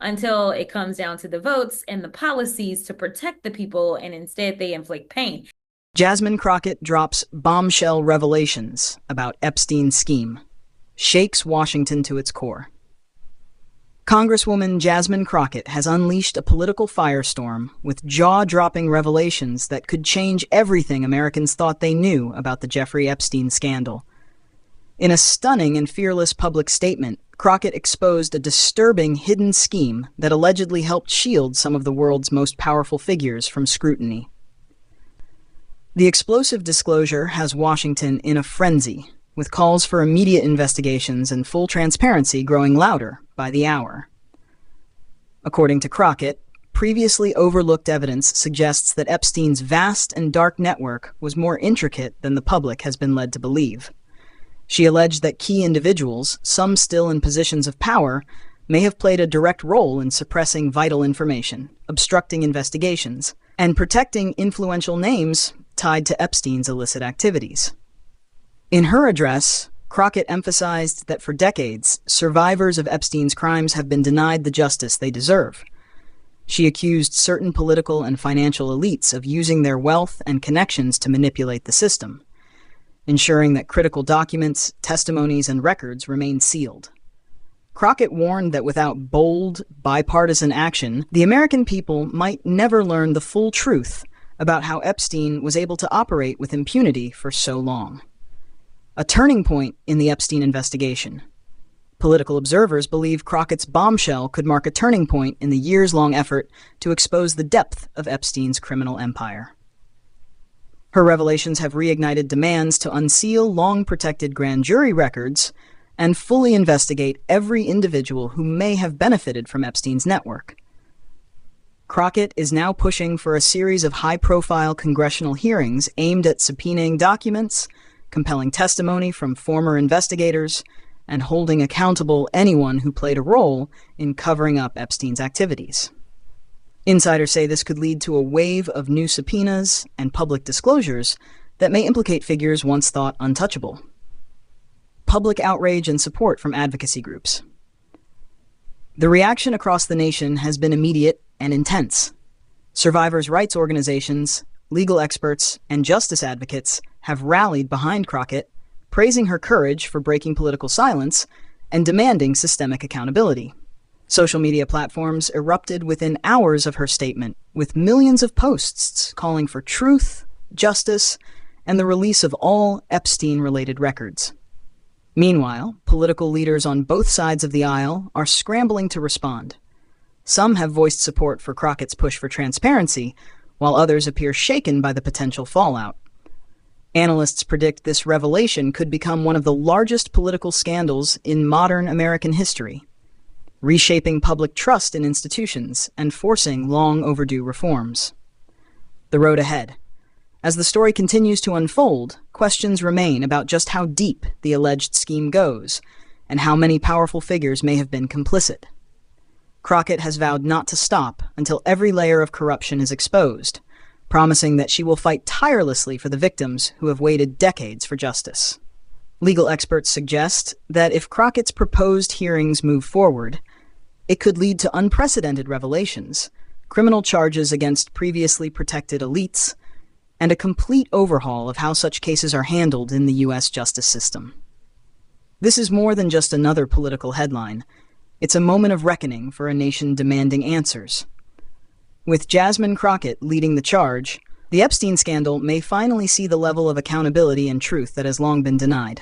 until it comes down to the votes and the policies to protect the people, and instead they inflict pain. Jasmine Crockett drops bombshell revelations about Epstein's scheme, shakes Washington to its core. Congresswoman Jasmine Crockett has unleashed a political firestorm with jaw-dropping revelations that could change everything Americans thought they knew about the Jeffrey Epstein scandal. In a stunning and fearless public statement, Crockett exposed a disturbing hidden scheme that allegedly helped shield some of the world's most powerful figures from scrutiny. The explosive disclosure has Washington in a frenzy, with calls for immediate investigations and full transparency growing louder by the hour. According to Crockett, previously overlooked evidence suggests that Epstein's vast and dark network was more intricate than the public has been led to believe. She alleged that key individuals, some still in positions of power, may have played a direct role in suppressing vital information, obstructing investigations, and protecting influential names tied to Epstein's illicit activities. In her address, Crockett emphasized that for decades, survivors of Epstein's crimes have been denied the justice they deserve. She accused certain political and financial elites of using their wealth and connections to manipulate the system, ensuring that critical documents, testimonies, and records remain sealed. Crockett warned that without bold, bipartisan action, the American people might never learn the full truth about how Epstein was able to operate with impunity for so long. A turning point in the Epstein investigation. Political observers believe Crockett's bombshell could mark a turning point in the years-long effort to expose the depth of Epstein's criminal empire. Her revelations have reignited demands to unseal long-protected grand jury records and fully investigate every individual who may have benefited from Epstein's network. Crockett is now pushing for a series of high-profile congressional hearings aimed at subpoenaing documents, compelling testimony from former investigators, and holding accountable anyone who played a role in covering up Epstein's activities. Insiders say this could lead to a wave of new subpoenas and public disclosures that may implicate figures once thought untouchable. Public outrage and support from advocacy groups. The reaction across the nation has been immediate and intense. Survivors' rights organizations, legal experts, and justice advocates have rallied behind Crockett, praising her courage for breaking political silence and demanding systemic accountability. Social media platforms erupted within hours of her statement, with millions of posts calling for truth, justice, and the release of all Epstein-related records. Meanwhile, political leaders on both sides of the aisle are scrambling to respond. Some have voiced support for Crockett's push for transparency, while others appear shaken by the potential fallout. Analysts predict this revelation could become one of the largest political scandals in modern American history, reshaping public trust in institutions and forcing long-overdue reforms. The road ahead. As the story continues to unfold, questions remain about just how deep the alleged scheme goes and how many powerful figures may have been complicit. Crockett has vowed not to stop until every layer of corruption is exposed, promising that she will fight tirelessly for the victims who have waited decades for justice. Legal experts suggest that if Crockett's proposed hearings move forward, it could lead to unprecedented revelations, criminal charges against previously protected elites, and a complete overhaul of how such cases are handled in the U.S. justice system. This is more than just another political headline. It's a moment of reckoning for a nation demanding answers. With Jasmine Crockett leading the charge, the Epstein scandal may finally see the level of accountability and truth that has long been denied.